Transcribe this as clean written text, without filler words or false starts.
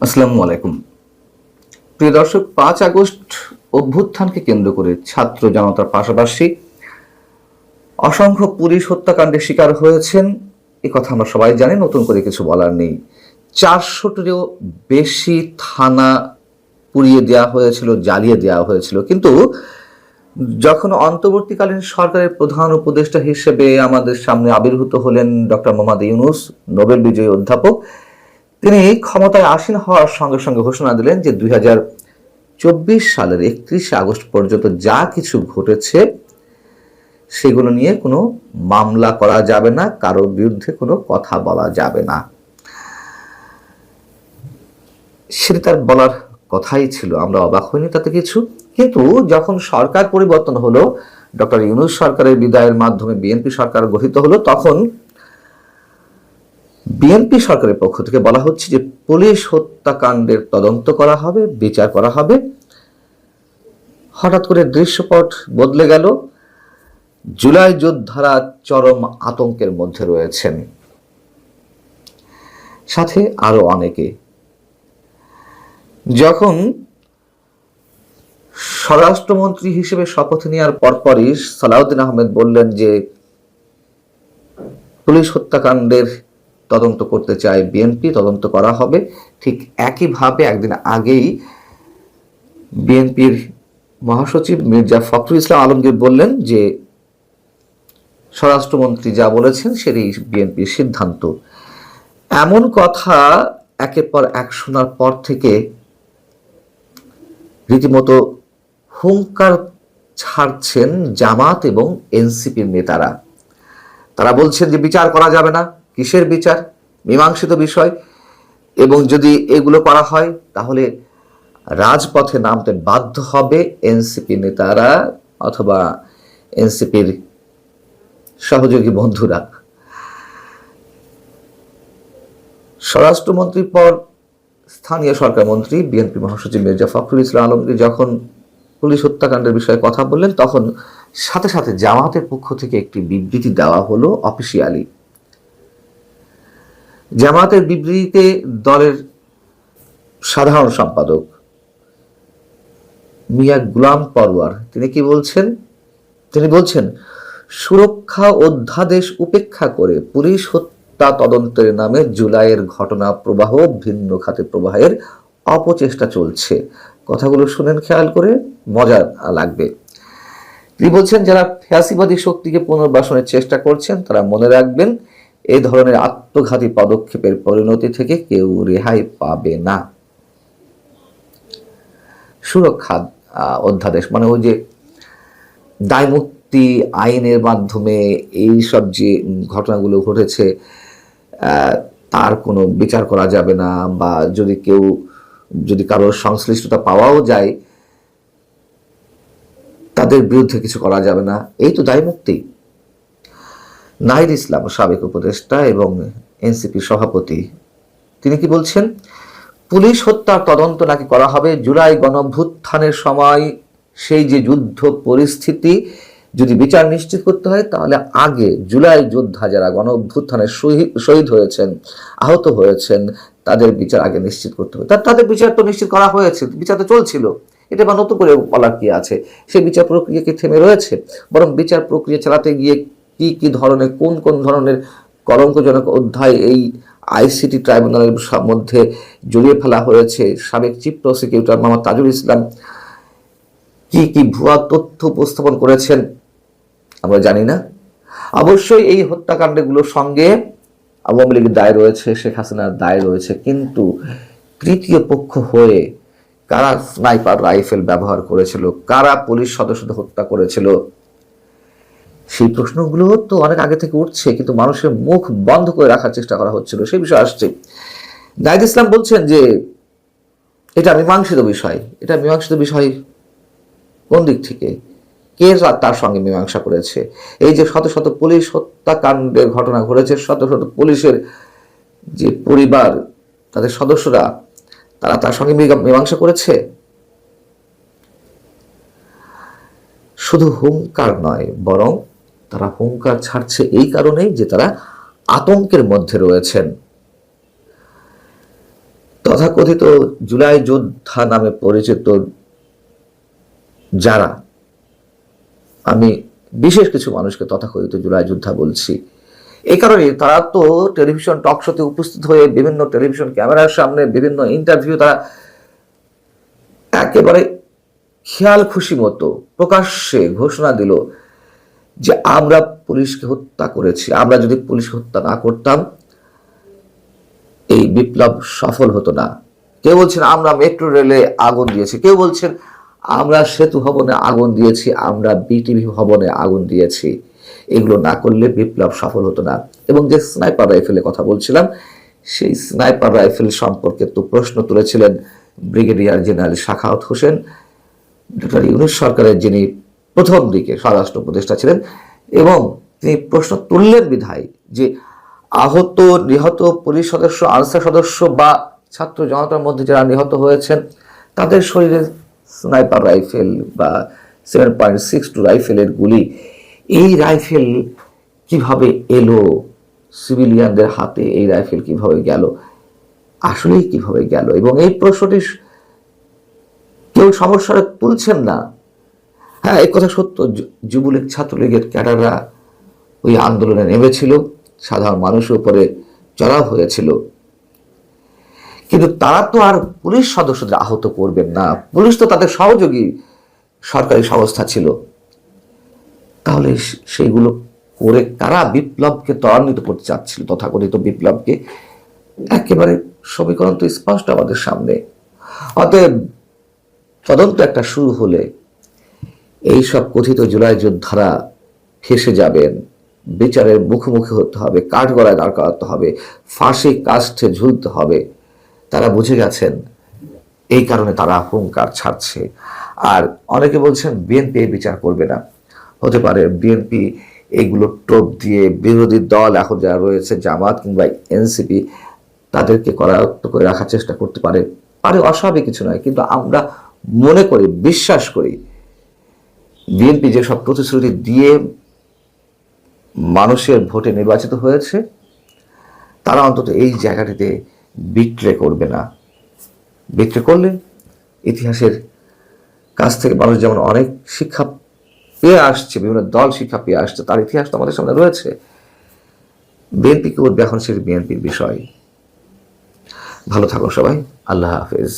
আসসালামু আলাইকুম। প্রিয় দর্শক, 5 আগস্ট অভ্যুত্থানকে কেন্দ্র করে ছাত্র জনতার পাশাপাশি অসংখ্য পুলিশ হত্যাকাণ্ডের শিকার হয়েছেন, এ কথা আমরা সবাই জানি, নতুন করে কিছু বলার নেই। 400টিরও বেশি থানা পুড়িয়ে দেওয়া হয়েছিল, জ্বালিয়ে দেওয়া হয়েছিল। কিন্তু যখন অন্তর্বর্তীকালীন সরকারের প্রধান উপদেষ্টা হিসেবে আমাদের সামনে আবির্ভূত হলেন ডক্টর মোহাম্মদ ইউনূস, নোবেল বিজয়ী অধ্যাপক, তিনি ক্ষমতায় আসীন হওয়ার সঙ্গে সঙ্গে ঘোষণা দিলেন যে 2024 সালের 31 আগস্ট পর্যন্ত যা কিছু ঘটেছে সেগুলো নিয়ে কোনো মামলা করা যাবে না, কারোর বিরুদ্ধে কোনো কথা বলা যাবে না। সেটা তার বলার কথাই ছিল, আমরা অবাক হইনি তাতে কিছু। কিন্তু যখন সরকার পরিবর্তন হলো, ডক্টর ইউনূস সরকারের বিদায়ের মাধ্যমে বিএনপি সরকার গঠিত হলো, তখন বিএনপি সরকারের পক্ষ থেকে বলা হচ্ছে যে পুলিশ হত্যাকাণ্ডের তদন্ত করা হবে, বিচার করা হবে। হঠাৎ করে দৃশ্যপট বদলে গেল। জুলাই যোদ্ধারা চরম আতঙ্কের মধ্যে রয়েছেন, সাথে আরো অনেকে। যখন স্বরাষ্ট্রমন্ত্রী হিসেবে শপথ নেওয়ার পরপরই সালাউদ্দিন আহমেদ বললেন যে পুলিশ হত্যাকাণ্ডের তদন্ত করতে চায় বিএনপি, তদন্ত করা হবে। ঠিক একইভাবে একদিন আগেই বিএনপির মহাসচিব মির্জা ফখরুল ইসলাম আলমগীর বললেন যে স্বরাষ্ট্রমন্ত্রী যা বলেছেন সেটাই বিএনপির সিদ্ধান্ত। এমন কথা একের পর এক শোনার পর থেকে রীতিমতো হুঙ্কার ছাড়ছেন জামাত এবং এনসিপির নেতারা। তারা বলছেন যে বিচার করা যাবে না। কিসের বিচার? মীমাংসিত বিষয়, এবং যদি এগুলো করা হয় তাহলে রাজপথে নামতে বাধ্য হবে এনসিপি নেতারা অথবা এনসিপির সহযোগী বন্ধুরা। স্বরাষ্ট্রমন্ত্রীর পর স্থানীয় সরকার মন্ত্রী বিএনপি মহাসচিব মির্জা ফখরুল ইসলাম আলমগীর যখন পুলিশ হত্যাকাণ্ডের বিষয়ে কথা বললেন, তখন সাথে সাথে জামাতের পক্ষ থেকে একটি বিবৃতি দেওয়া হলো অফিসিয়ালি। জামাতের বিবৃতিতে দলের সাধারণ সম্পাদক মিয়া গুলাম পরওয়ার তিনি কি বলছেন? তিনি বলছেন, সুরক্ষা অধ্যাদেশ উপেক্ষা করে পুলিশ হত্যা তদন্তের নামে জুলাইয়ের ঘটনা প্রবাহ ভিন্ন খাতে প্রবাহের অপচেষ্টা চলছে। কথাগুলো শুনেন খেয়াল করে, মজা লাগবে। তিনি বলছেন, যারা ফ্যাসিবাদী শক্তিকে পুনর্বাসনের চেষ্টা করছেন তারা মনে রাখবেন, এই ধরনের আত্মঘাতী পদক্ষেপের পরিণতি থেকে কেউ রেহাই পাবে না। সুরক্ষা অধ্যাদেশ মানে ওই যে দায়মুক্তি আইনের মাধ্যমে এই সব যে ঘটনাগুলো ঘটেছে তার কোনো বিচার করা যাবে না, বা যদি কারোর সংশ্লিষ্টতা পাওয়াও যায় তাদের বিরুদ্ধে কিছু করা যাবে না, এই তো দায়মুক্তি। নাহিদ ইসলাম সাবেক উপদেষ্টা এবং এনসিপি সভাপতি তিনি কি বলছেন, পুলিশ হত্যার তদন্ত নাকি করা হবে। জুলাই গণঅভ্যুত্থানের সময় সেই যে যুদ্ধ পরিস্থিতি, যদি বিচার নিশ্চিত করতে হয় তাহলে আগে জুলাই যোদ্ধা যারা গণঅভ্যুত্থানের শহীদ হয়েছেন, আহত হয়েছেন, তাদের বিচার আগে নিশ্চিত করতে হবে। তাদের বিচার তো নিশ্চিত করা হয়েছে, বিচার তো চলছিল, এটা বা নতুন করে বলার কি আছে? সেই বিচার প্রক্রিয়া কি থেমে রয়েছে? বরং বিচার প্রক্রিয়া চালাতে গিয়ে কি কি ধরনের কোন ধরনের কলঙ্কজনক অধ্যায় এই আইসিটি ট্রাইব্যুনালের মধ্যে জড়িয়ে ফেলা হয়েছে। সাবেক চিফ প্রসিকিউটর মোহাম্মদ তাজুল ইসলাম কি কি ভুয়া তথ্য উপস্থাপন করেছেন আমরা জানি না। অবশ্যই এই হত্যাকাণ্ডগুলোর সঙ্গে আওয়ামী লীগের দায় রয়েছে, শেখ হাসিনার দায় রয়েছে, কিন্তু তৃতীয় পক্ষ হয়ে কারা স্নাইপার রাইফেল ব্যবহার করেছিল, কারা পুলিশ সদস্যদের হত্যা করেছিল, সেই প্রশ্নগুলো তো অনেক আগে থেকে উঠছে, কিন্তু মানুষের মুখ বন্ধ করে রাখার চেষ্টা করা হচ্ছিল। সেই বিষয় আসছে। নাহিদ ইসলাম বলছেন যে এটা মীমাংসিত বিষয়। এটা মীমাংসিত বিষয় কোন দিক থেকে? কে তার সঙ্গে মীমাংসা করেছে? এই যে শত শত পুলিশ হত্যাকাণ্ডের ঘটনা ঘটেছে, শত শত পুলিশের যে পরিবার, তাদের সদস্যরা, তারা তার সঙ্গে মীমাংসা করেছে? শুধু হুঙ্কার নয়, বরং তারা হুঙ্কার ছাড়ছে এই কারণেই যে তারা আতঙ্কের মধ্যে রয়েছেন। তথাকথিত জুলাই যোদ্ধা নামে পরিচিত যারা, আমি বিশেষ কিছু মানুষকে তথাকথিত জুলাই যোদ্ধা বলছি এই কারণে, তারা তো টেলিভিশন টক শোতে উপস্থিত হয়ে বিভিন্ন টেলিভিশন ক্যামেরার সামনে বিভিন্ন ইন্টারভিউ তারা একেবারে খেয়াল খুশি মতো প্রকাশ্যে ঘোষণা দিল যে আমরা পুলিশকে হত্যা করেছি, আমরা যদি পুলিশ হত্যা না করতাম এই বিপ্লব সফল হতো না। কেউ বলছেন আমরা মেট্রো রেলে আগুন দিয়েছি, কেউ বলছেন আমরা সেতু ভবনে আগুন দিয়েছি, আমরা বিটিভি ভবনে আগুন দিয়েছি, এগুলো না করলে বিপ্লব সফল হতো না। এবং যে স্নাইপার রাইফেলের কথা বলছিলাম, সেই স্নাইপার রাইফেল সম্পর্কে তো প্রশ্ন তুলেছিলেন brigadier general Sakhawat Hossain, doctor Yunus সরকারের যিনি প্রথম দিকে স্বরাষ্ট্র উপদেষ্টা ছিলেন, এবং তিনি প্রশ্ন তুললেন বিধায় যে আহত নিহত পুলিশ সদস্য, আনসার সদস্য বা ছাত্র জনতার মধ্যে যারা নিহত হয়েছেন তাদের শরীরে স্নাইপার রাইফেল বা 7.62 রাইফেলের গুলি, এই রাইফেল কিভাবে এলো সিভিলিয়ানদের হাতে, এই রাইফেল কিভাবে গেল, আসলেই কিভাবে গেল? এবং এই প্রশ্নটি কেউ সমস্যাটা তুলছেন না। হ্যাঁ, এই কথা সত্য, যুবলীগ ছাত্রলীগের ক্যাডাররা ওই আন্দোলনে নেমেছিল, সাধারণ মানুষের উপরে চড়াও হয়েছিল, কিন্তু তারা তো আর পুলিশ সদস্যদের আহত করবেন না, পুলিশ তো তাদের সহযোগী সরকারি সংস্থা ছিল। তাহলে সেইগুলো করে কারা বিপ্লবকে ত্বরান্বিত করতে চাচ্ছিল, তথাকথিত বিপ্লবকে? একেবারে সমীকরণ তো স্পষ্ট আমাদের সামনে। অতএব তদন্ত একটা শুরু হলে এইসব কথিত জুলাই যোদ্ধারা ফেঁসে যাবেন, বিচারের মুখোমুখি হতে হবে, কাঠগড়ায় দাঁড় করাতে হবে, ফাঁসি কাষ্ঠে ঝুলতে হবে। তারা বুঝে গেছেন, এই কারণে তারা হুঙ্কার ছাড়ছে। আর অনেকে বলছেন বিএনপি এই বিচার করবে না। হতে পারে বিএনপি এগুলো টোপ দিয়ে বিরোধী দল এখন যারা রয়েছে জামাত কিংবা এনসিপি তাদেরকে করায়ত্ত করে রাখার চেষ্টা করতে পারে, অস্বাভাবিক কিছু নয়। কিন্তু আমরা মনে করি, বিশ্বাস করি, বিএনপি যেসব প্রতিশ্রুতি দিয়ে মানুষের ভোটে নির্বাচিত হয়েছে তারা অন্তত এই জায়গাটিতে বিট্রে করবে না। বিট্রে করলে ইতিহাসের কাছ থেকে মানুষ যেমন অনেক শিক্ষা পেয়ে আসছে, বিভিন্ন দল শিক্ষা পেয়ে আসছে, তার ইতিহাস তো আমাদের সামনে রয়েছে। বিএনপি কি করবে এখন, সেটি বিএনপির বিষয়। ভালো থাকো সবাই, আল্লাহ হাফেজ।